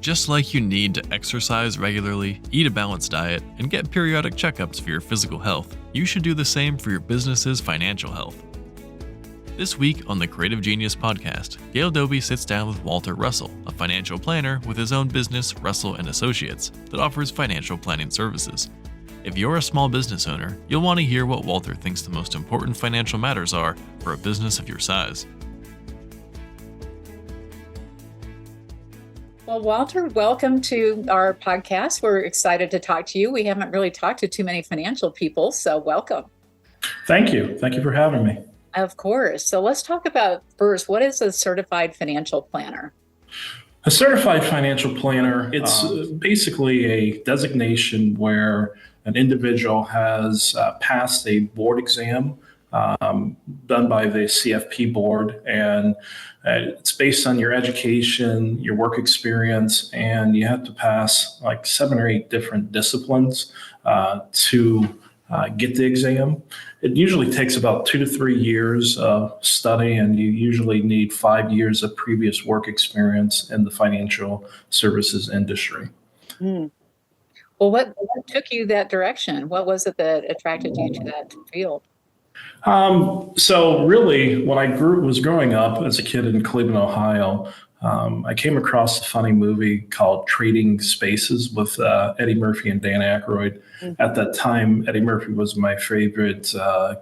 Just like you need to exercise regularly, eat a balanced diet, and get periodic checkups for your physical health, you should do the same for your business's financial health. This week on the Creative Genius podcast, Gail Dobie sits down with Walter Russell, a financial planner with his own business, Russell & Associates, that offers financial planning services. If you're a small business owner, you'll want to hear what Walter thinks the most important financial matters are for a business of your size. Well, Walter, welcome to our podcast. We're excited to talk to you. We haven't really talked to too many financial people, so welcome. Thank you. Thank you for having me. Of course. So let's talk about first, what is a certified financial planner? A certified financial planner, it's basically a designation where an individual has passed a board exam done by the CFP board, and it's based on your education, your work experience, and you have to pass like 7 or 8 different disciplines to get the exam. It usually takes about 2 to 3 years of study, and you usually need 5 years of previous work experience in the financial services industry. Well, what took you that direction? What was it that attracted you to that field? So really, when I was growing up as a kid in Cleveland, Ohio, I came across a funny movie called Trading Spaces with Eddie Murphy and Dan Aykroyd. Mm-hmm. At that time, Eddie Murphy was my favorite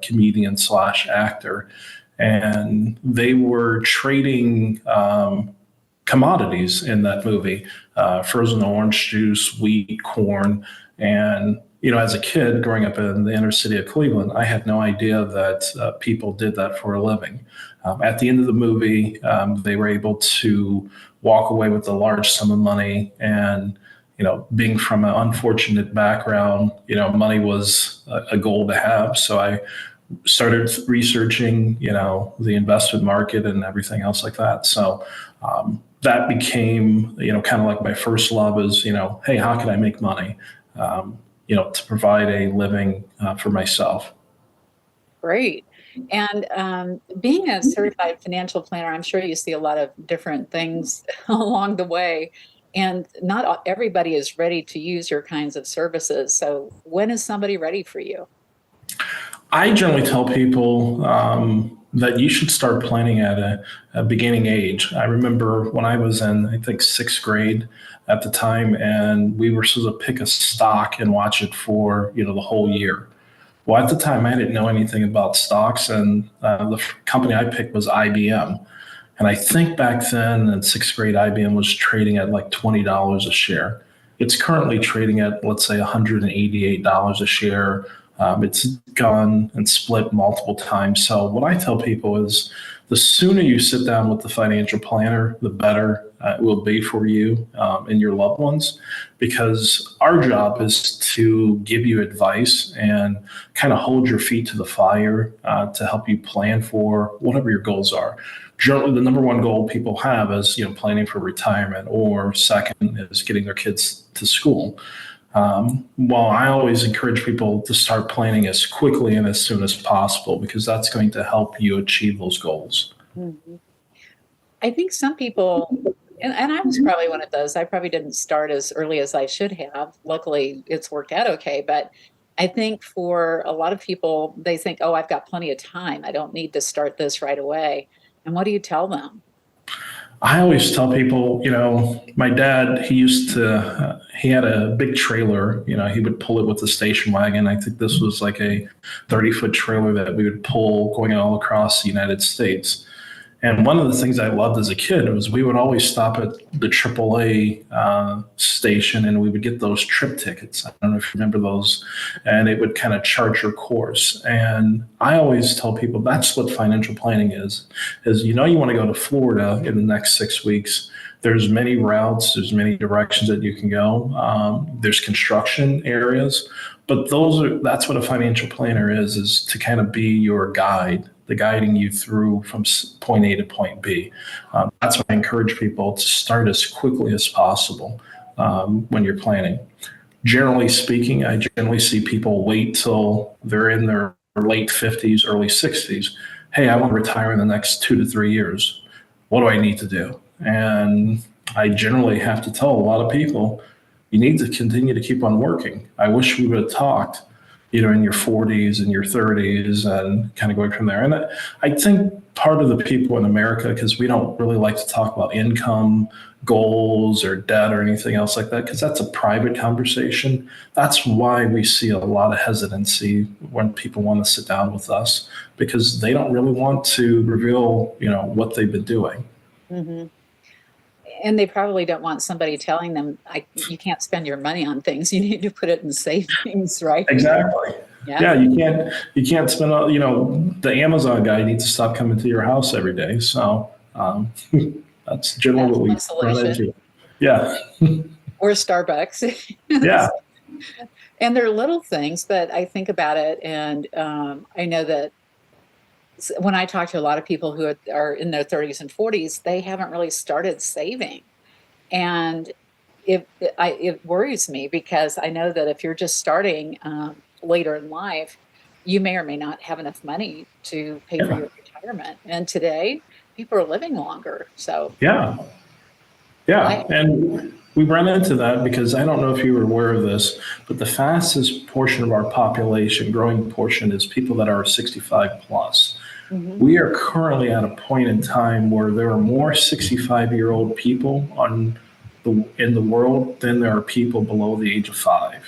comedian / actor. And they were trading commodities in that movie, frozen orange juice, wheat, corn. And, you know, as a kid growing up in the inner city of Cleveland, I had no idea that people did that for a living. At the end of the movie, they were able to walk away with a large sum of money. And, you know, being from an unfortunate background, you know, money was a goal to have. So I started researching, you know, the investment market and everything else like that. So that became, you know, kind of like my first love is, you know, hey, how can I make money, you know, to provide a living for myself. Great. And being a certified financial planner, I'm sure you see a lot of different things along the way, and not everybody is ready to use your kinds of services. So when is somebody ready for you? I generally tell people that you should start planning at a beginning age. I remember when I was in, I think, 6th grade at the time, and we were supposed to pick a stock and watch it for, you know, the whole year. Well, at the time, I didn't know anything about stocks, and the company I picked was IBM. And I think back then in 6th grade, IBM was trading at like $20 a share. It's currently trading at, let's say, $188 a share. It's gone and split multiple times. So what I tell people is the sooner you sit down with the financial planner, the better it will be for you and your loved ones, because our job is to give you advice and kind of hold your feet to the fire to help you plan for whatever your goals are. Generally, the number one goal people have is, you know, planning for retirement, or second is getting their kids to school. Well, I always encourage people to start planning as quickly and as soon as possible, because that's going to help you achieve those goals. Mm-hmm. I think some people, and I was probably one of those, I probably didn't start as early as I should have. Luckily, it's worked out okay. But I think for a lot of people, they think, oh, I've got plenty of time. I don't need to start this right away. And what do you tell them? I always tell people, you know, my dad, he had a big trailer, you know, he would pull it with a station wagon. I think this was like a 30-foot trailer that we would pull going all across the United States. And one of the things I loved as a kid was we would always stop at the AAA station, and we would get those trip tickets. I don't know if you remember those, and it would kind of chart your course. And I always tell people that's what financial planning is, you know, you want to go to Florida in the next 6 weeks. There's many routes, there's many directions that you can go. There's construction areas, but that's what a financial planner is to kind of be your guide, the guiding you through from point A to point B. That's why I encourage people to start as quickly as possible when you're planning. Generally speaking, I generally see people wait till they're in their late 50s, early 60s. Hey, I want to retire in the next 2 to 3 years. What do I need to do? And I generally have to tell a lot of people, you need to continue to keep on working. I wish we would have talked, in your 40s and your 30s and kind of going from there. And I think part of the people in America, because we don't really like to talk about income goals or debt or anything else like that, because that's a private conversation. That's why we see a lot of hesitancy when people want to sit down with us, because they don't really want to reveal, what they've been doing. Mm-hmm. And they probably don't want somebody telling them, you can't spend your money on things. You need to put it in savings, right? Exactly. Yeah. Yeah, you can't spend, the Amazon guy needs to stop coming to your house every day. So that's generally what we run into. Yeah. Or Starbucks. Yeah. And they're little things, but I think about it, and I know that when I talk to a lot of people who are in their 30s and 40s, they haven't really started saving. And it worries me, because I know that if you're just starting later in life, you may or may not have enough money to pay for your retirement. And today, people are living longer. So yeah. And we run into that because I don't know if you were aware of this, but the fastest portion of our population, growing portion, is people that are 65 plus. Mm-hmm. We are currently at a point in time where there are more 65-year-old people in the world than there are people below the age of 5.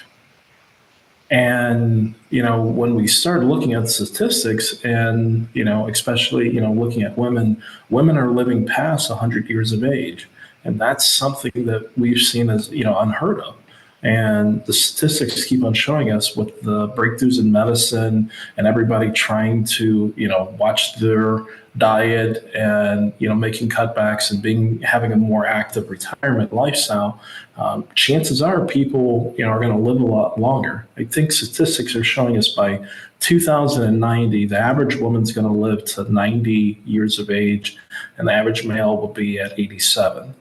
And, when we start looking at statistics and, especially, looking at women are living past 100 years of age. And that's something that we've seen as, unheard of. And the statistics keep on showing us with the breakthroughs in medicine and everybody trying to, watch their diet and, making cutbacks and having a more active retirement lifestyle. Chances are people, are going to live a lot longer. I think statistics are showing us by 2090, the average woman's going to live to 90 years of age, and the average male will be at 87.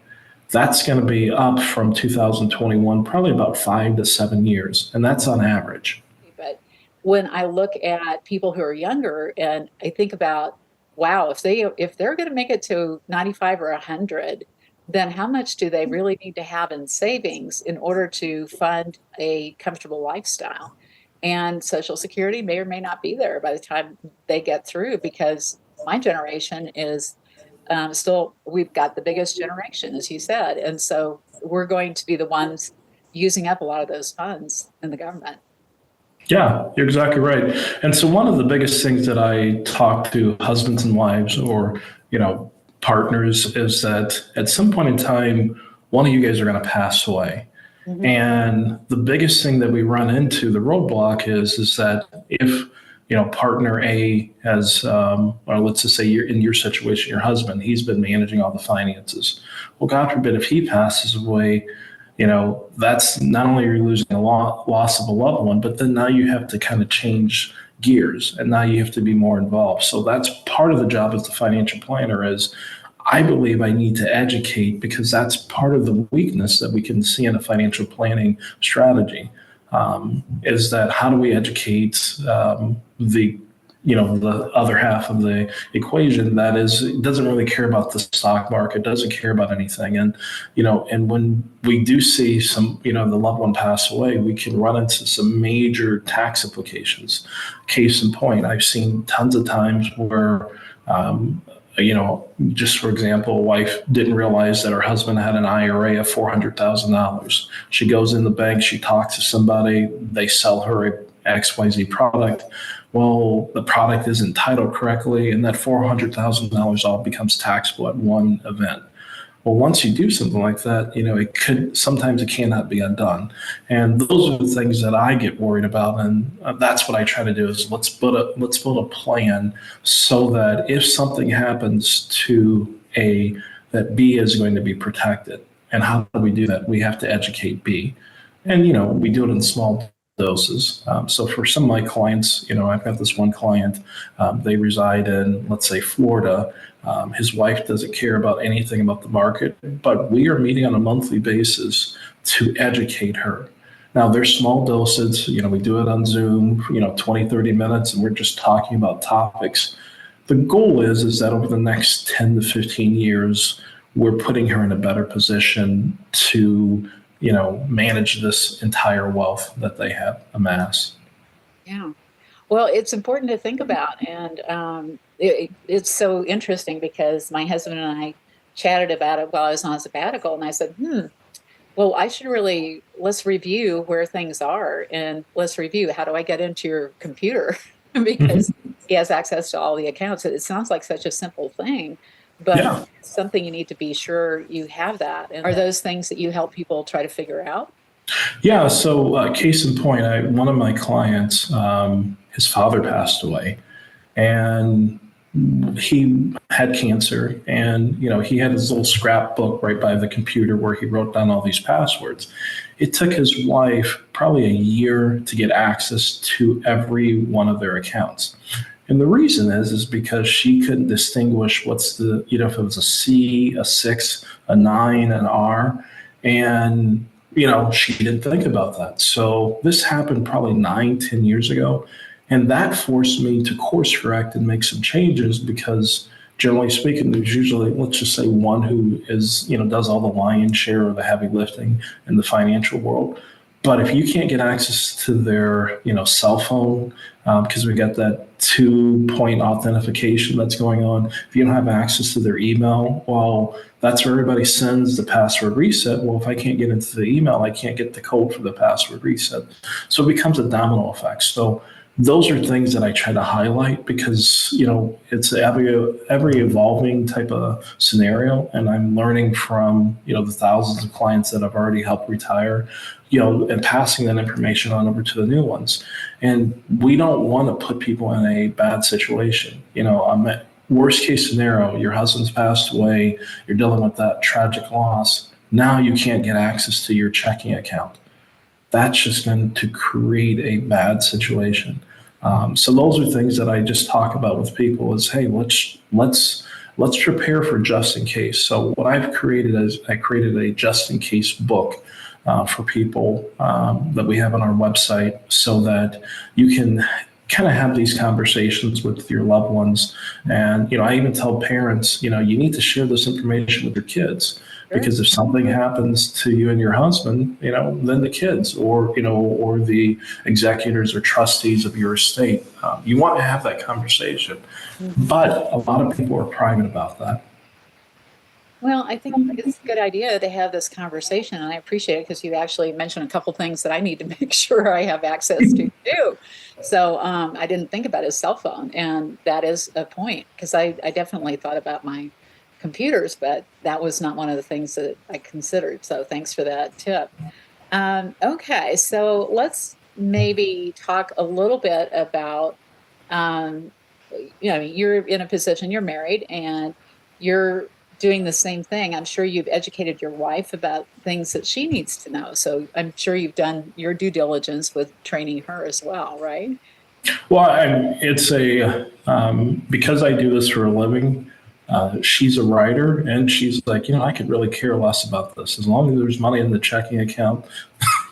That's going to be up from 2021, probably about 5 to 7 years. And that's on average. But when I look at people who are younger and I think about, wow, if they're going to make it to 95 or 100, then how much do they really need to have in savings in order to fund a comfortable lifestyle? And Social Security may or may not be there by the time they get through, because my generation is still, we've got the biggest generation, as you said. And so we're going to be the ones using up a lot of those funds in the government. Yeah, you're exactly right. And so one of the biggest things that I talk to husbands and wives or, partners is that at some point in time, one of you guys are going to pass away. Mm-hmm. And the biggest thing that we run into, the roadblock is that if partner A has, or let's just say you're in your situation, your husband, he's been managing all the finances. Well, God forbid, if he passes away, that's not only are you losing a loss of a loved one, but then now you have to kind of change gears and now you have to be more involved. So that's part of the job as the financial planner is, I believe I need to educate, because that's part of the weakness that we can see in a financial planning strategy. Is that how do we educate the other half of the equation that doesn't really care about the stock market, doesn't care about anything. And, and when we do see some, the loved one pass away, we can run into some major tax implications. Case in point, I've seen tons of times where, just for example, a wife didn't realize that her husband had an IRA of $400,000. She goes in the bank, she talks to somebody, they sell her a XYZ product. Well, the product isn't titled correctly, and that $400,000 all becomes taxable at one event. Well, once you do something like that, sometimes it cannot be undone. And those are the things that I get worried about. And that's what I try to do is let's build a plan so that if something happens to A, that B is going to be protected. And how do we do that? We have to educate B. And, we do it in small doses. So for some of my clients, I've got this one client, they reside in, let's say, Florida. His wife doesn't care about anything about the market, but we are meeting on a monthly basis to educate her. Now, there's small doses, we do it on Zoom, 20, 30 minutes, and we're just talking about topics. The goal is that over the next 10 to 15 years, we're putting her in a better position to, manage this entire wealth that they have amassed. Yeah. Well, it's important to think about. And it's so interesting because my husband and I chatted about it while I was on sabbatical. And I said, well, let's review where things are, and let's review, how do I get into your computer? Because he has access to all the accounts. It sounds like such a simple thing, but Yeah. it's something you need to be sure you have that. And are those things that you help people try to figure out? Yeah. So, case in point, one of my clients, his father passed away, and he had cancer, and he had his little scrapbook right by the computer where he wrote down all these passwords. It took his wife probably a year to get access to every one of their accounts. And the reason is because she couldn't distinguish what's if it was a C, a 6, a 9, an R. And, she didn't think about that. So this happened probably 9, 10 years ago. And that forced me to course correct and make some changes because generally speaking, there's usually, let's just say, one who is, does all the lion's share of the heavy lifting in the financial world. But if you can't get access to their, cell phone, because we got that 2-point authentication that's going on, if you don't have access to their email, well, that's where everybody sends the password reset. Well, if I can't get into the email, I can't get the code for the password reset. So it becomes a domino effect. So those are things that I try to highlight because, it's every evolving type of scenario. And I'm learning from, the thousands of clients that I've already helped retire, and passing that information on over to the new ones. And we don't want to put people in a bad situation. Worst case scenario, your husband's passed away, you're dealing with that tragic loss. Now you can't get access to your checking account. That's just going to create a bad situation. So those are things that I just talk about with people is, hey, let's prepare for just in case. So what I've created is I created a just in case book for people that we have on our website so that you can kind of have these conversations with your loved ones. And, I even tell parents, you need to share this information with your kids. Because if something happens to you and your husband, then the kids or the executors or trustees of your estate, you want to have that conversation. But a lot of people are private about that. Well, I think it's a good idea to have this conversation, and I appreciate it because you actually mentioned a couple things that I need to make sure I have access to too. So I didn't think about his cell phone, and that is a point because I definitely thought about my computers, but that was not one of the things that I considered. So thanks for that tip. Okay, so let's maybe talk a little bit about, you're in a position, you're married, and you're doing the same thing. I'm sure you've educated your wife about things that she needs to know. So I'm sure you've done your due diligence with training her as well, right? Well, it's because I do this for a living. She's a writer, and she's like, I could really care less about this as long as there's money in the checking account.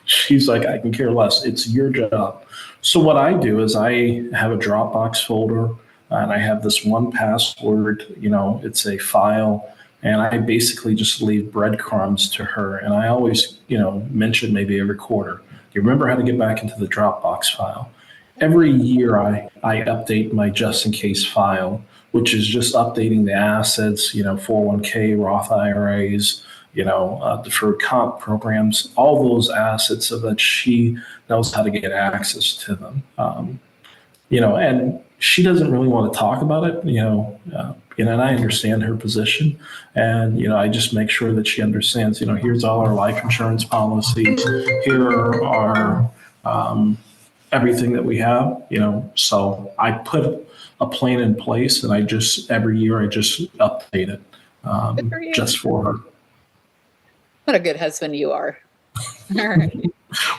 She's like, I can care less. It's your job. So what I do is I have a Dropbox folder, and I have this one password. It's a file. And I basically just leave breadcrumbs to her. And I always, mention maybe every quarter, do you remember how to get back into the Dropbox file? Every year I update my just in case file, which is just updating the assets, 401k, Roth IRAs, deferred comp programs, all those assets so that she knows how to get access to them. And she doesn't really want to talk about it, and I understand her position. And, I just make sure that she understands, here's all our life insurance policies. Here are our everything that we have, so I put a plan in place and every year I just update it just for her. What a good husband you are. All right.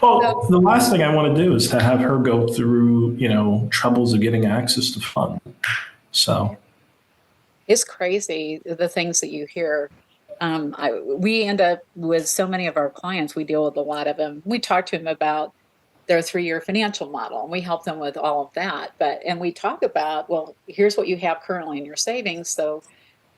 Well, the last thing I want to do is to have her go through, troubles of getting access to funds. So It's crazy the things that you hear. We end up with so many of our clients, we deal with a lot of them. We talk to them about their 3-year financial model, and we help them with all of that. And we talk about, well, here's what you have currently in your savings. So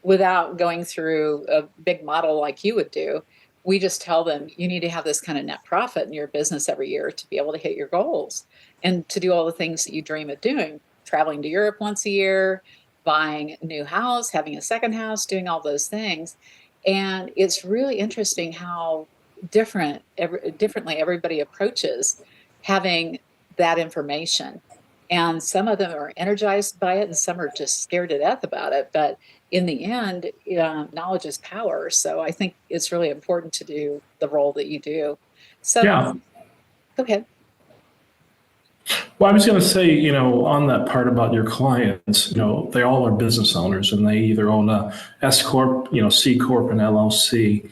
without going through a big model like you would do. We just tell them you need to have this kind of net profit in your business every year to be able to hit your goals and to do all the things that you dream of doing, traveling to Europe once a year, buying a new house, having a second house, doing all those things. And it's really interesting how differently everybody approaches having that information. And some of them are energized by it and some are just scared to death about it. But in the end, knowledge is power. So I think it's really important to do the role that you do. So Yeah. go ahead. Well, I was going to say, on that part about your clients, they all are business owners and they either own a S Corp, C Corp, and LLC.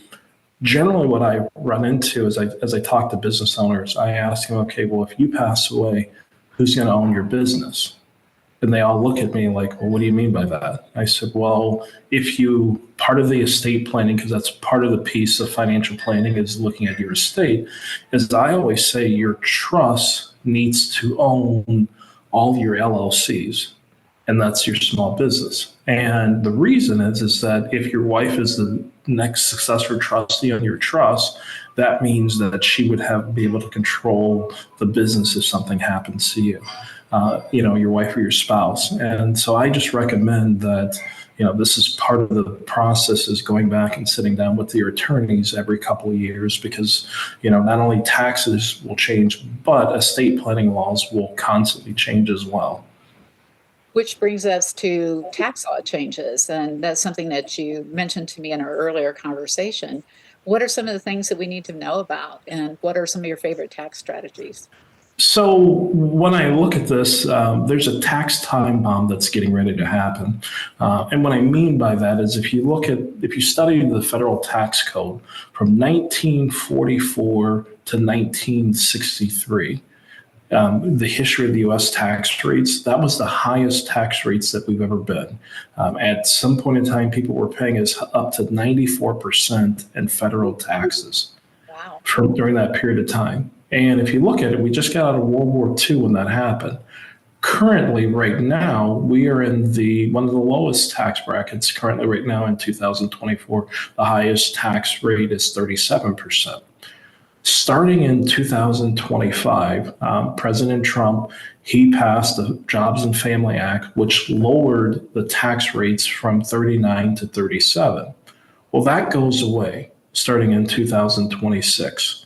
Generally, what I run into is as I talk to business owners, I ask them, okay, well, if you pass away, who's going to own your business? And they all look at me like, well, what do you mean by that? I said, well, part of the estate planning, because that's part of the piece of financial planning is looking at your estate, is I always say your trust needs to own all your LLCs, and that's your small business. And the reason is that if your wife is the next successor trustee on your trust, that means that she would be able to control the business if something happens to you. Your wife or your spouse. And so I just recommend that, this is part of the process is going back and sitting down with your attorneys every couple of years because, not only taxes will change, but estate planning laws will constantly change as well. Which brings us to tax law changes. And that's something that you mentioned to me in our earlier conversation. What are some of the things that we need to know about? And what are some of your favorite tax strategies? So when I look at this, there's a tax time bomb that's getting ready to happen. And what I mean by that is if you study the federal tax code from 1944 to 1963, the history of the U.S. tax rates, that was the highest tax rates that we've ever been. At some point in time, people were paying us up to 94% in federal taxes. Wow. During that period of time. And if you look at it, we just got out of World War II when that happened. Currently, right now, we are in one of the lowest tax brackets. Currently, right now in 2024, the highest tax rate is 37%. Starting in 2025, President Trump, he passed the Jobs and Family Act, which lowered the tax rates from 39 to 37. Well, that goes away starting in 2026.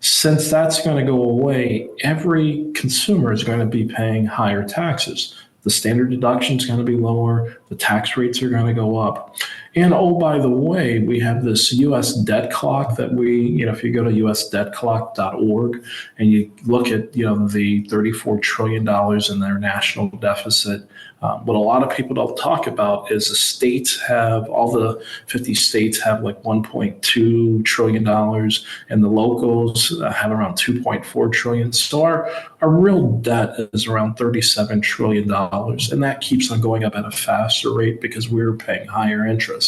Since that's going to go away, every consumer is going to be paying higher taxes. The standard deduction is going to be lower. The tax rates are going to go up. And oh, by the way, we have this U.S. debt clock that if you go to usdebtclock.org and you look at, the $34 trillion in their national deficit, what a lot of people don't talk about is all the 50 states have like $1.2 trillion and the locals have around $2.4 trillion. So our real debt is around $37 trillion. And that keeps on going up at a faster rate because we're paying higher interest.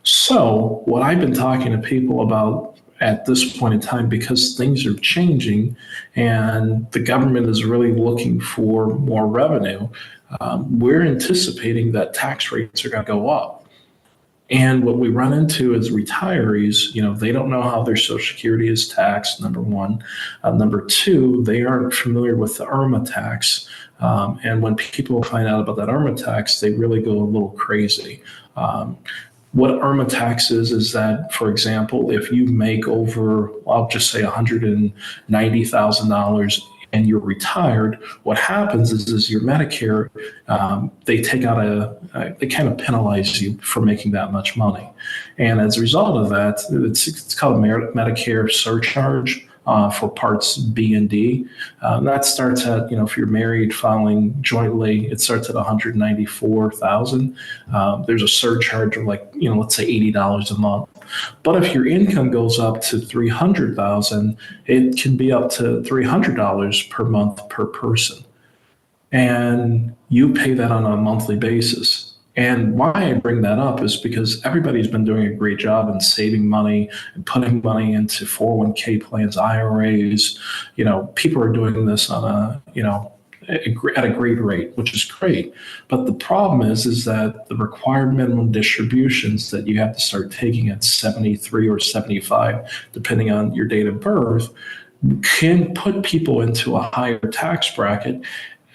So what I've been talking to people about at this point in time, because things are changing and the government is really looking for more revenue, we're anticipating that tax rates are going to go up. And what we run into is retirees, they don't know how their Social Security is taxed, number one. Number two, they aren't familiar with the IRMA tax. And when people find out about that IRMA tax, they really go a little crazy. What IRMA tax is that, for example, if you make over, I'll just say $190,000 and you're retired, what happens is your Medicare, they take out they kind of penalize you for making that much money. And as a result of that, it's called a Medicare surcharge. For parts B and D. That starts at, if you're married filing jointly, it starts at $194,000. There's a surcharge of let's say $80 a month. But if your income goes up to $300,000, it can be up to $300 per month per person. And you pay that on a monthly basis. And why I bring that up is because everybody's been doing a great job in saving money and putting money into 401k plans, IRAs. People are doing this on at a great rate, which is great. But the problem is that the required minimum distributions that you have to start taking at 73 or 75, depending on your date of birth, can put people into a higher tax bracket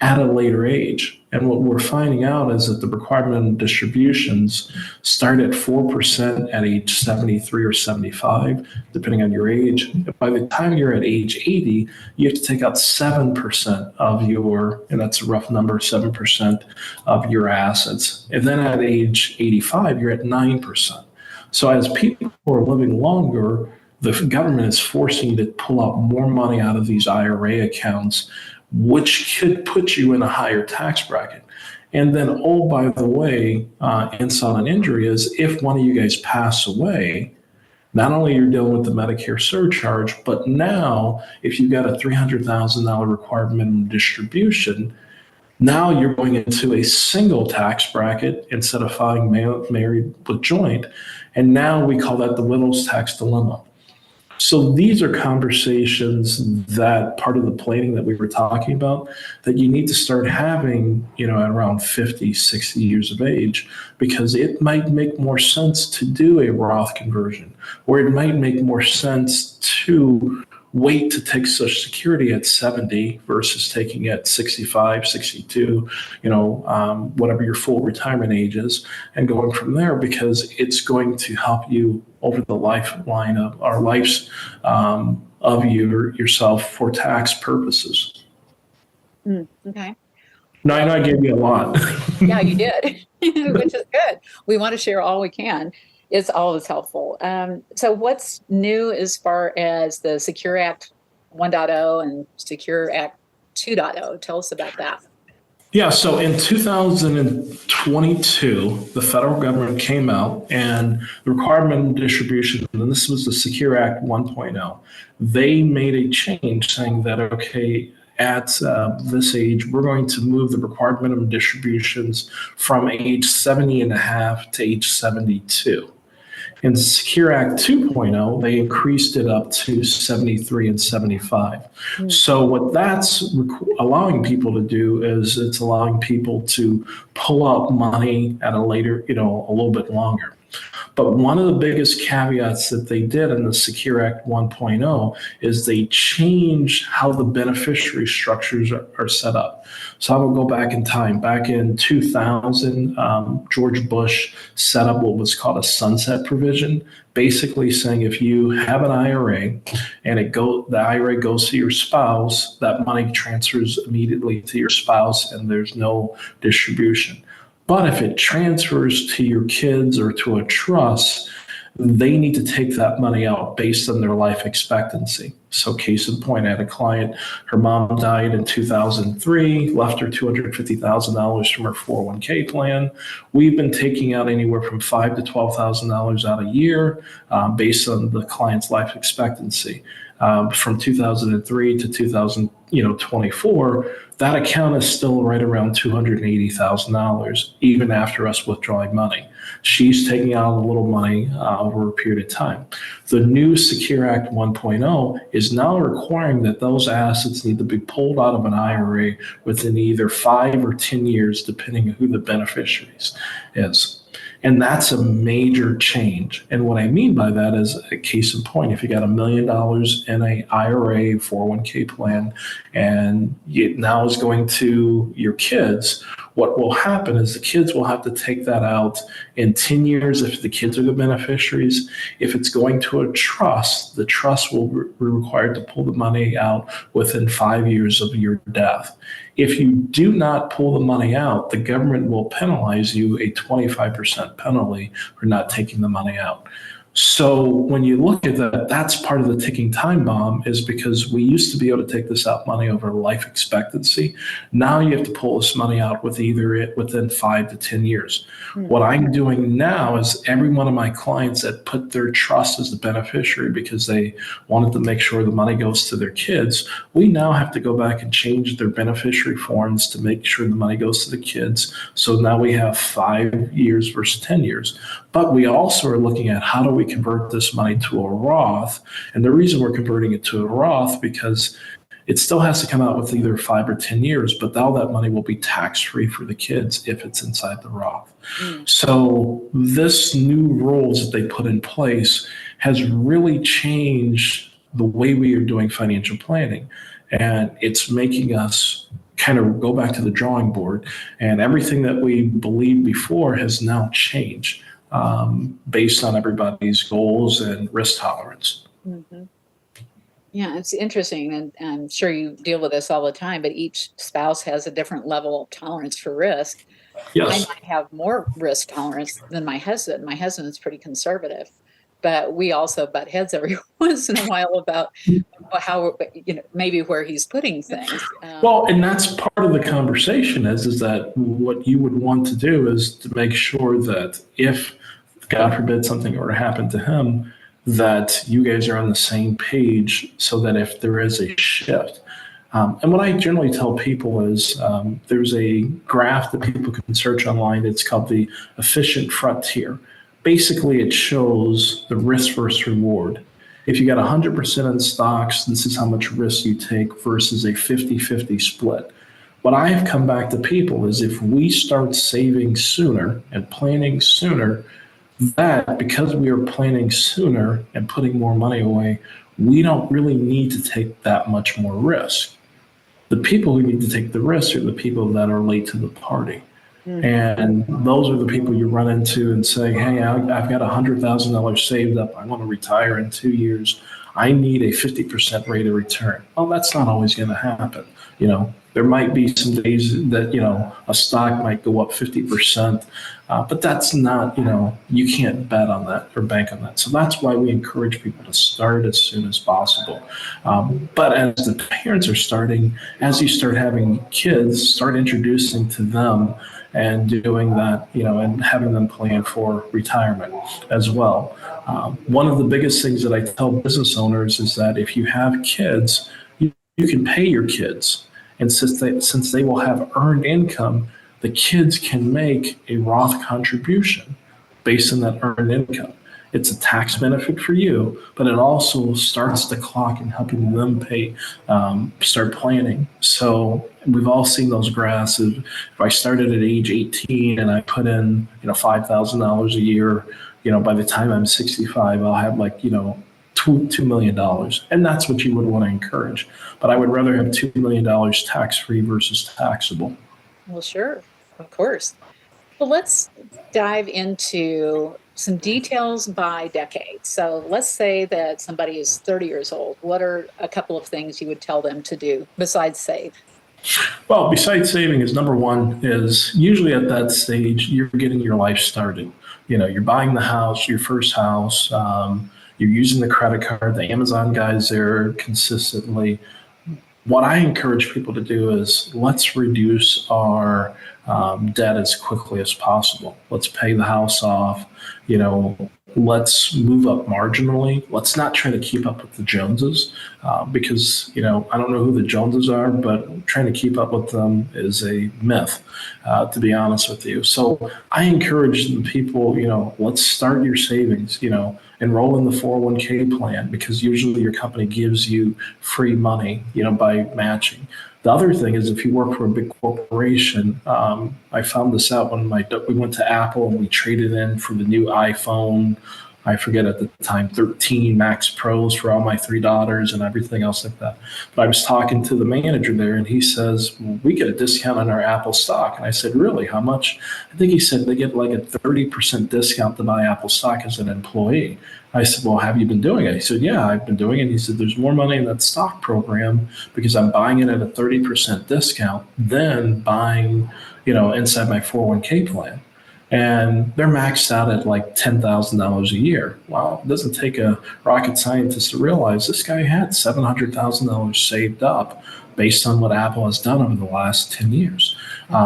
at a later age. And what we're finding out is that the required minimum distributions start at 4% at age 73 or 75, depending on your age. By the time you're at age 80, you have to take out 7% of your, and that's a rough number, 7% of your assets. And then at age 85, you're at 9%. So as people are living longer, the government is forcing you to pull out more money out of these IRA accounts, which could put you in a higher tax bracket. And then, oh, by the way, insult and injury is if one of you guys pass away, not only you're dealing with the Medicare surcharge, but now if you've got a $300,000 required minimum distribution, now you're going into a single tax bracket instead of filing married with joint. And now we call that the widow's tax dilemma. So these are conversations that part of the planning that we were talking about that you need to start having, at around 50, 60 years of age, because it might make more sense to do a Roth conversion, or it might make more sense to wait to take Social Security at 70 versus taking at 65, 62, whatever your full retirement age is, and going from there, because it's going to help you over the lifeline of our lives of yourself for tax purposes. Okay. No, I know I gave you a lot. Yeah, you did, which is good. We want to share all we can. It's always helpful. So what's new as far as the Secure Act 1.0 and Secure Act 2.0? Tell us about that. Yeah, so in 2022, the federal government came out and the required minimum distribution, and this was the Secure Act 1.0, they made a change saying that, okay, at this age, we're going to move the required minimum distributions from age 70 and a half to age 72. In Secure Act 2.0, they increased it up to 73 and 75. So what that's allowing people to do is it's allowing people to pull out money at a later, a little bit longer. But one of the biggest caveats that they did in the Secure Act 1.0 is they changed how the beneficiary structures are set up. So I will go back in time. Back in 2000, George Bush set up what was called a sunset provision, basically saying if you have an IRA and the IRA goes to your spouse, that money transfers immediately to your spouse and there's no distribution. But if it transfers to your kids or to a trust, they need to take that money out based on their life expectancy. So case in point, I had a client, her mom died in 2003, left her $250,000 from her 401k plan. We've been taking out anywhere from $5,000 to $12,000 out a year based on the client's life expectancy. From 2003 to 2024, that account is still right around $280,000, even after us withdrawing money. She's taking out a little money over a period of time. The new Secure Act 1.0 is now requiring that those assets need to be pulled out of an IRA within either 5 or 10 years, depending on who the beneficiaries is. And that's a major change. And what I mean by that is, a case in point, if you got $1 million in an IRA 401k plan and it now is going to your kids, what will happen is the kids will have to take that out in 10 years if the kids are the beneficiaries. If it's going to a trust, the trust will be required to pull the money out within 5 years of your death. If you do not pull the money out, the government will penalize you a 25% penalty for not taking the money out. So when you look at that, that's part of the ticking time bomb, is because we used to be able to take this out money over life expectancy. Now you have to pull this money out within 5 to 10 years. What I'm doing now is every one of my clients that put their trust as the beneficiary because they wanted to make sure the money goes to their kids, we now have to go back and change their beneficiary forms to make sure the money goes to the kids. So now we have 5 years versus 10 years. But we also are looking at how do we convert this money to a Roth. And the reason we're converting it to a Roth, because It still has to come out with either 5 or 10 years, but all that money will be tax-free for the kids if it's inside the Roth. So this new rules that they put in place has really changed the way we are doing financial planning. And it's making us kind of go back to the drawing board. And everything that we believed before has now changed based on everybody's goals and risk tolerance. Mm-hmm. Yeah, it's interesting, and I'm sure you deal with this all the time, but each spouse has a different level of tolerance for risk. Yes. I might have more risk tolerance than my husband. My husband is pretty conservative, but we also butt heads every once in a while about how, maybe where he's putting things. Well, and that's part of the conversation is that what you would want to do is to make sure that if, God forbid, something were to happen to him, that you guys are on the same page so that if there is a shift. And what I generally tell people is there's a graph that people can search online. It's called the efficient frontier. Basically, it shows the risk versus reward. If you got 100% in stocks, this is how much risk you take versus a 50-50 split. What I have come back to people is if we start saving sooner and planning sooner, that because we are planning sooner and putting more money away, we don't really need to take that much more risk. The people who need to take the risk are the people that are late to the party. And those are the people you run into and say, hey, I've got $100,000 saved up. I want to retire in 2 years. I need a 50% rate of return. Well, that's not always going to happen. There might be some days that, a stock might go up 50%, but that's not, you can't bet on that or bank on that. So that's why we encourage people to start as soon as possible. But as the parents are starting, as you start having kids, start introducing to them and doing that, and having them plan for retirement as well. One of the biggest things that I tell business owners is that if you have kids, you can pay your kids. And since they will have earned income, the kids can make a Roth contribution based on that earned income. It's a tax benefit for you, but it also starts the clock in helping them start planning. So we've all seen those graphs. If I started at age 18 and I put in, $5,000 a year, by the time I'm 65, I'll have $2 million. And that's what you would want to encourage. But I would rather have $2 million tax-free versus taxable. Well, sure, of course. Well, let's dive into some details by decade. So let's say that somebody is 30 years old. What are a couple of things you would tell them to do besides save? Well, besides saving is number one is usually at that stage, you're getting your life started. You're buying the house, your first house, you're using the credit card, the Amazon guys there consistently. What I encourage people to do is let's reduce our debt as quickly as possible. Let's pay the house off. Let's move up marginally. Let's not try to keep up with the Joneses because, I don't know who the Joneses are, but trying to keep up with them is a myth, to be honest with you. So I encourage the people, let's start your savings, enroll in the 401k plan because usually your company gives you free money, by matching. The other thing is if you work for a big corporation, I found this out when we went to Apple and we traded in for the new iPhone. I forget at the time, 13 Max Pros for all my 3 daughters and everything else like that. But I was talking to the manager there and he says, well, we get a discount on our Apple stock. And I said, really, how much? I think he said they get like a 30% discount to buy Apple stock as an employee. I said, well, have you been doing it? He said, yeah, I've been doing it. He said, there's more money in that stock program because I'm buying it at a 30% discount than buying, inside my 401k plan. And they're maxed out at like $10,000 a year. Wow, it doesn't take a rocket scientist to realize this guy had $700,000 saved up based on what Apple has done over the last 10 years.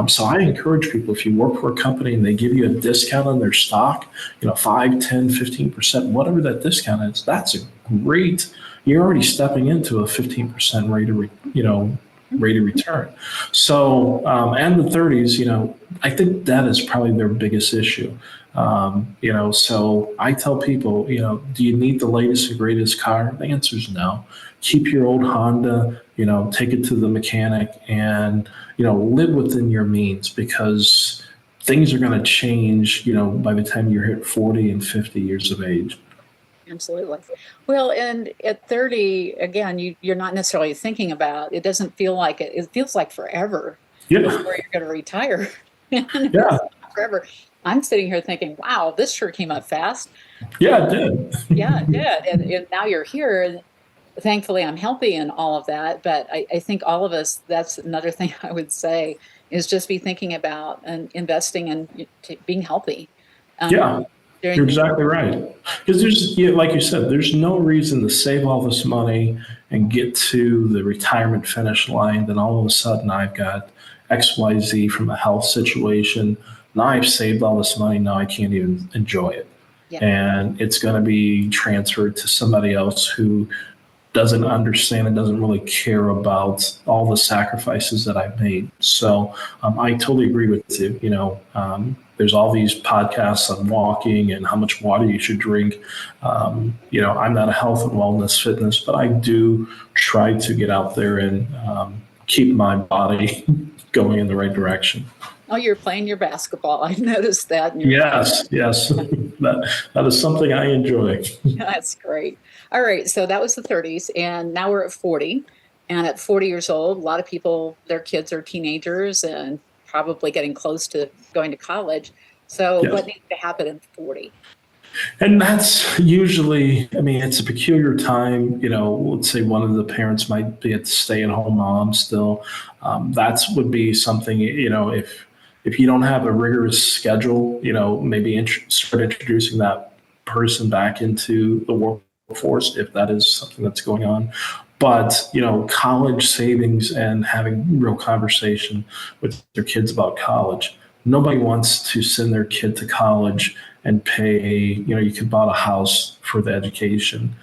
So I encourage people, if you work for a company and they give you a discount on their stock, 5, 10, 15%, whatever that discount is, that's a great, you're already stepping into a 15% rate of return. So, and the 30s, I think that is probably their biggest issue. So I tell people, do you need the latest and greatest car? The answer is no. Keep your old Honda, take it to the mechanic and, live within your means, because things are going to change, by the time you're hit 40 and 50 years of age. Absolutely. Well, and at 30, again, you're not necessarily thinking about, it doesn't feel like it feels like forever Yeah. before you're going to retire. Yeah. Forever. I'm sitting here thinking, wow, this sure came up fast. Yeah, it did. Yeah, it did. And now you're here. And thankfully, I'm healthy and all of that. But I think all of us, that's another thing I would say, is just be thinking about and investing in being healthy. Yeah. You're exactly right. Because like you said, there's no reason to save all this money and get to the retirement finish line. Then all of a sudden I've got XYZ from a health situation. Now I've saved all this money. Now I can't even enjoy it. Yeah. And it's going to be transferred to somebody else who doesn't understand and doesn't really care about all the sacrifices that I've made. So I totally agree with you. There's all these podcasts on walking and how much water you should drink. I'm not a health and wellness fitness, but I do try to get out there and keep my body going in the right direction. Oh, you're playing your basketball. I noticed that. Yes. That is something I enjoy. That's great. All right. So that was the 30s. And now we're at 40. And at 40 years old, a lot of people, their kids are teenagers and probably getting close to going to college. So What needs to happen in 40? And that's usually, it's a peculiar time. Let's say one of the parents might be a stay-at-home mom still. That would be something, if you don't have a rigorous schedule, maybe start introducing that person back into the workforce, if that is something that's going on. But, college savings and having real conversation with their kids about college. Nobody wants to send their kid to college and pay, you could buy a house for the education.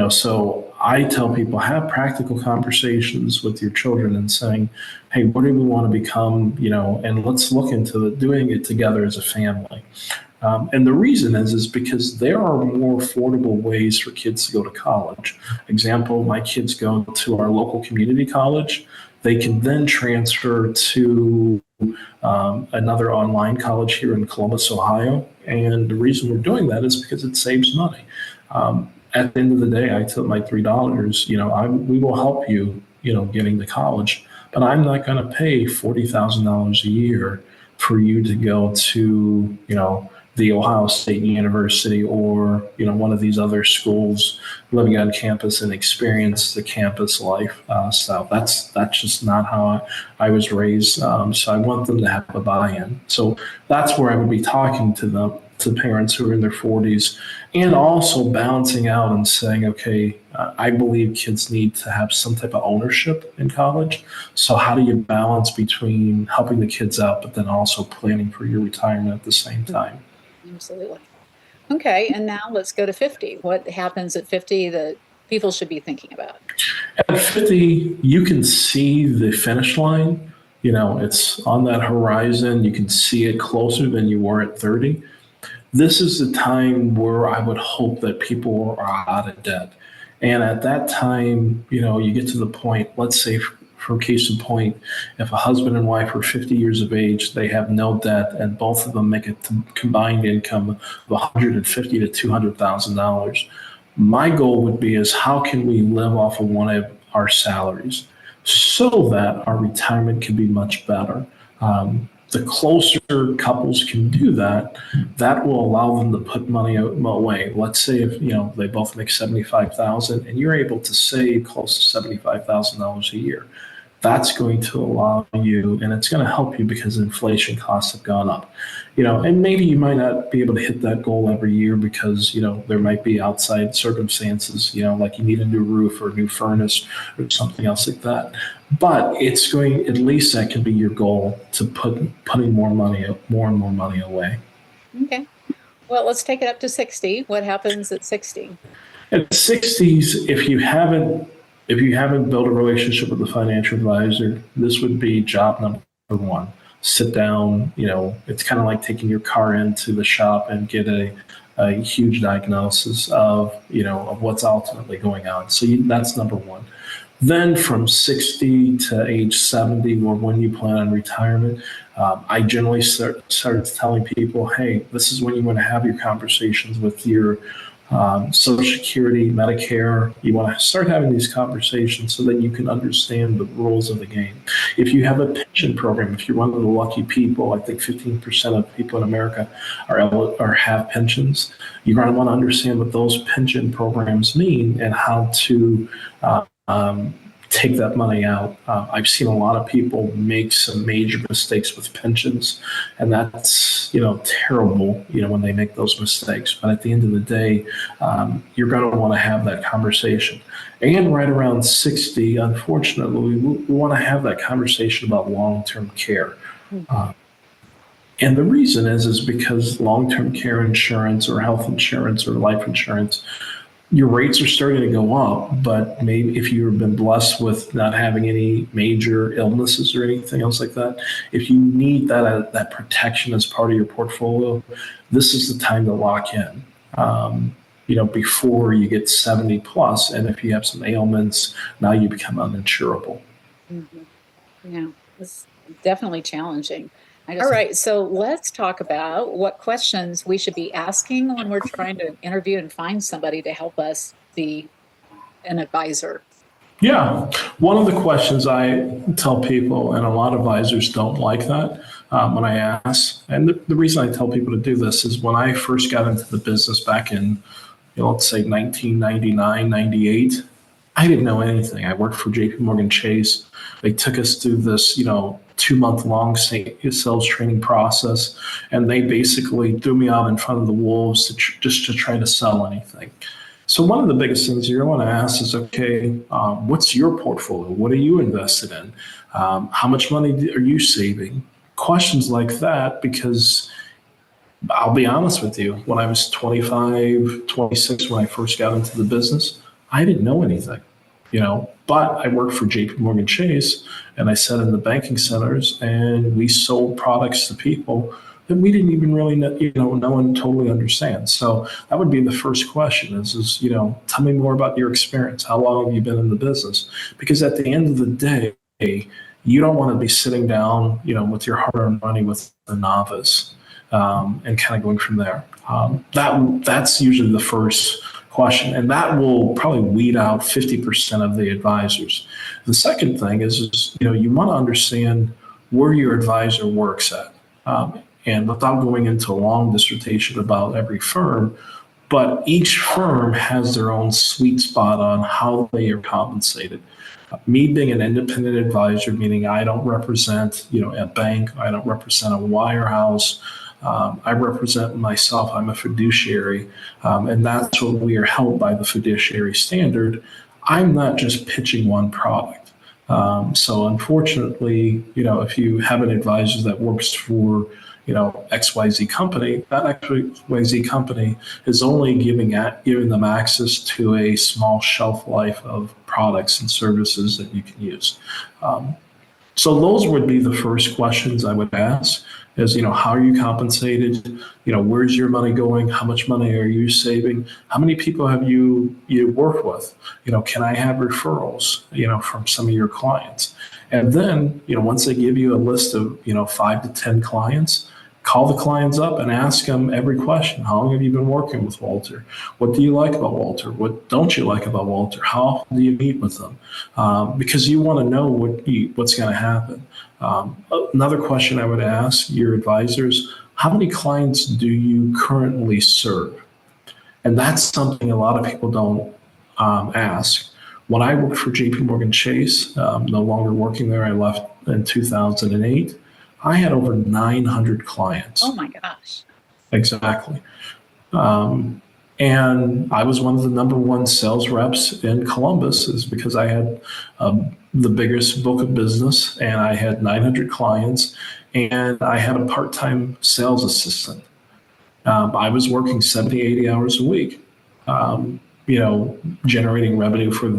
So I tell people, have practical conversations with your children and saying, hey, what do we want to become, and let's look into doing it together as a family. And the reason is because there are more affordable ways for kids to go to college. Example, my kids go to our local community college. They can then transfer to another online college here in Columbus, Ohio. And the reason we're doing that is because it saves money. At the end of the day, I tell my $3, we will help you, getting to college, but I'm not going to pay $40,000 a year for you to go to, the Ohio State University or, one of these other schools, living on campus and experience the campus life style. That's just not how I was raised. So I want them to have a buy-in. So that's where I would be talking to parents who are in their 40s, and also balancing out and saying, okay, I believe kids need to have some type of ownership in college. So how do you balance between helping the kids out, but then also planning for your retirement at the same time? Absolutely. Okay. And now let's go to 50. What happens at 50 that people should be thinking about? At 50, you can see the finish line. It's on that horizon. You can see it closer than you were at 30. This is the time where I would hope that people are out of debt. And at that time, you get to the point, let's say for case in point, if a husband and wife are 50 years of age, they have no debt, and both of them make a combined income of $150,000 to $200,000. My goal would be is how can we live off of one of our salaries so that our retirement can be much better. The closer couples can do that, that will allow them to put money away. Let's say if they both make $75,000 and you're able to save close to $75,000 a year. That's going to allow you, and it's going to help you because inflation costs have gone up. And maybe you might not be able to hit that goal every year because, there might be outside circumstances, like you need a new roof or a new furnace or something else like that. But it's going, at least that can be your goal, to putting more and more money away. Okay. Well, let's take it up to 60. What happens at 60? At 60s, if you haven't built a relationship with a financial advisor, this would be job number one. Sit down, it's kind of like taking your car into the shop and get a huge diagnosis of what's ultimately going on. So that's number one. Then from 60 to age 70, or when you plan on retirement, I generally started telling people, hey, this is when you want to have your conversations with your Social Security, Medicare. You want to start having these conversations so that you can understand the rules of the game. If you have a pension program, if you're one of the lucky people, I think 15% of people in America are have pensions. You're going to want to understand what those pension programs mean and how to take that money out. I've seen a lot of people make some major mistakes with pensions, and that's terrible. When they make those mistakes. But at the end of the day, you're going to want to have that conversation. And right around 60, unfortunately, we want to have that conversation about long-term care. And the reason is because long-term care insurance or health insurance or life insurance, your rates are starting to go up, but maybe if you've been blessed with not having any major illnesses or anything else like that, if you need that protection as part of your portfolio, this is the time to lock in. Before you get 70 plus, and if you have some ailments, now you become uninsurable. Mm-hmm. Yeah, it's definitely challenging. All right, so let's talk about what questions we should be asking when we're trying to interview and find somebody to help us be an advisor. Yeah, one of the questions I tell people, and a lot of advisors don't like that when I ask, and the reason I tell people to do this is when I first got into the business back in, let's say 1999, 98, I didn't know anything. I worked for JP Morgan Chase. They took us through this, 2-month long sales training process, and they basically threw me out in front of the wolves just to try to sell anything. So one of the biggest things you're going to ask is, okay, what's your portfolio? What are you invested in? How much money are you saving? Questions like that, because I'll be honest with you, when I was 25, 26, when I first got into the business, I didn't know anything. But I worked for JP Morgan Chase, and I sat in the banking centers, and we sold products to people that we didn't even really know, no one totally understands. So that would be the first question is, tell me more about your experience. How long have you been in the business? Because at the end of the day, you don't want to be sitting down, with your hard-earned money with a novice and kind of going from there. That's usually the first question, and that will probably weed out 50% of the advisors. The second thing is you want to understand where your advisor works at. And without going into a long dissertation about every firm, but each firm has their own sweet spot on how they are compensated. Me being an independent advisor, meaning I don't represent, a bank, I don't represent a wirehouse. I represent myself. I'm a fiduciary, and that's what we are held by, the fiduciary standard. I'm not just pitching one product. So unfortunately, if you have an advisor that works for, XYZ company, that XYZ company is only giving them access to a small shelf life of products and services that you can use. So those would be the first questions I would ask is, how are you compensated? Where's your money going? How much money are you saving? How many people have you worked with? Can I have referrals, from some of your clients? And then, once they give you a list of, 5 to 10 clients, call the clients up and ask them every question. How long have you been working with Walter? What do you like about Walter? What don't you like about Walter? How often do you meet with them? Because you want to know what's going to happen. Another question I would ask your advisors, how many clients do you currently serve? And that's something a lot of people don't ask. When I worked for JP Morgan Chase, no longer working there, I left in 2008. I had over 900 clients. Oh my gosh. Exactly. And I was one of the number one sales reps in Columbus is because I had the biggest book of business and I had 900 clients and I had a part-time sales assistant. I was working 70, 80 hours a week, generating revenue for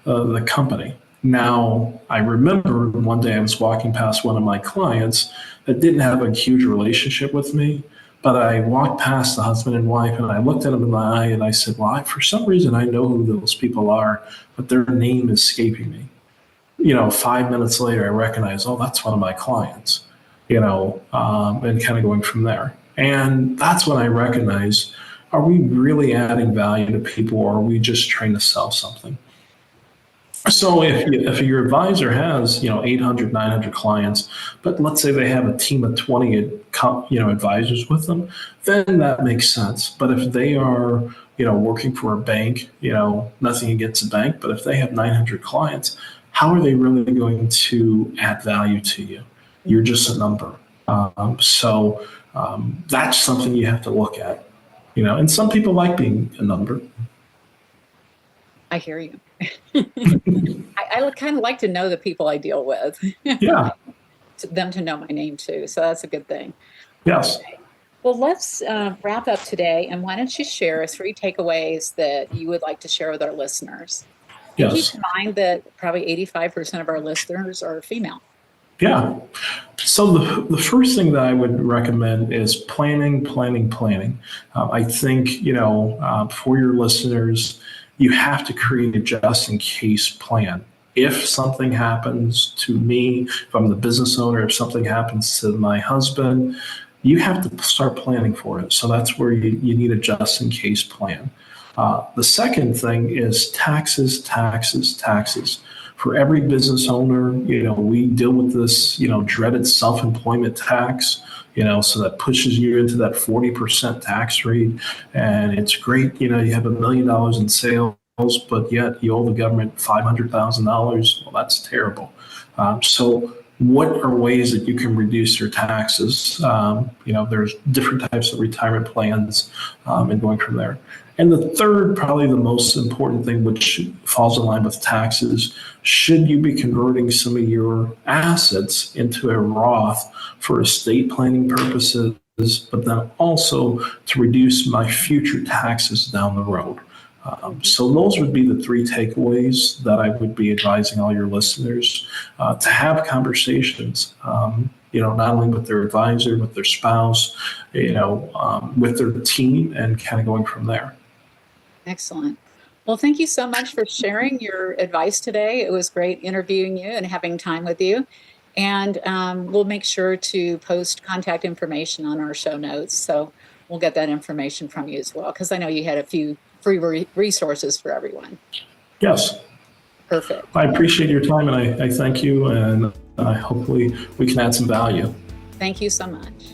the company. Now, I remember one day I was walking past one of my clients that didn't have a huge relationship with me, But I walked past the husband and wife and I looked at them in the eye and I said, well, for some reason I know who those people are, but their name is escaping me. 5 minutes later, I recognize, oh, that's one of my clients, and kind of going from there. And that's when I recognize, are we really adding value to people, or are we just trying to sell something? So if your advisor has 800, 900 clients, but let's say they have a team of 20 advisors with them, then that makes sense. But if they are working for a bank, nothing against a bank, but if they have 900 clients, how are they really going to add value to you? You're just a number. So that's something you have to look at. And some people like being a number. I hear you. I kind of like to know the people I deal with. Yeah. Them to know my name too. So that's a good thing. Yes. Okay. Well, let's wrap up today. And why don't you share 3 takeaways that you would like to share with our listeners? And Yes. keep in mind that probably 85% of our listeners are female. Yeah. So the first thing that I would recommend is planning. I think, for your listeners, you have to create a just in case plan. If something happens to me, if I'm the business owner, if something happens to my husband, you have to start planning for it. So that's where you need a just in case plan. The second thing is taxes. For every business owner, we deal with this, dreaded self-employment tax, so that pushes you into that 40% tax rate. And it's great, you have $1 million in sales, but yet you owe the government $500,000. Well, that's terrible. So what are ways that you can reduce your taxes? There's different types of retirement plans and going from there. And the third, probably the most important thing, which falls in line with taxes, should you be converting some of your assets into a Roth for estate planning purposes, but then also to reduce my future taxes down the road? So those would be the 3 takeaways that I would be advising all your listeners to have conversations, not only with their advisor, with their spouse, with their team, and kind of going from there. Excellent. Well, thank you so much for sharing your advice today. It was great interviewing you and having time with you. And we'll make sure to post contact information on our show notes. So we'll get that information from you as well, because I know you had a few free resources for everyone. Yes. Perfect. I appreciate your time, and I thank you, and hopefully we can add some value. Thank you so much.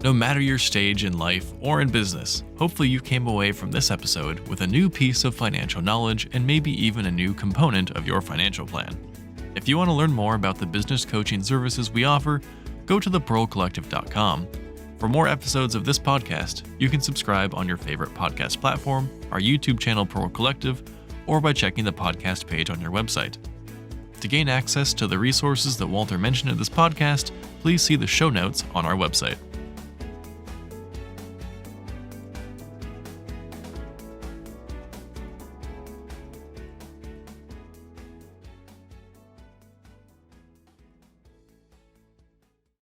No matter your stage in life or in business, hopefully you came away from this episode with a new piece of financial knowledge and maybe even a new component of your financial plan. If you want to learn more about the business coaching services we offer, go to thepearlcollective.com. For more episodes of this podcast, you can subscribe on your favorite podcast platform, our YouTube channel Pearl Collective, or by checking the podcast page on your website. To gain access to the resources that Walter mentioned in this podcast, please see the show notes on our website.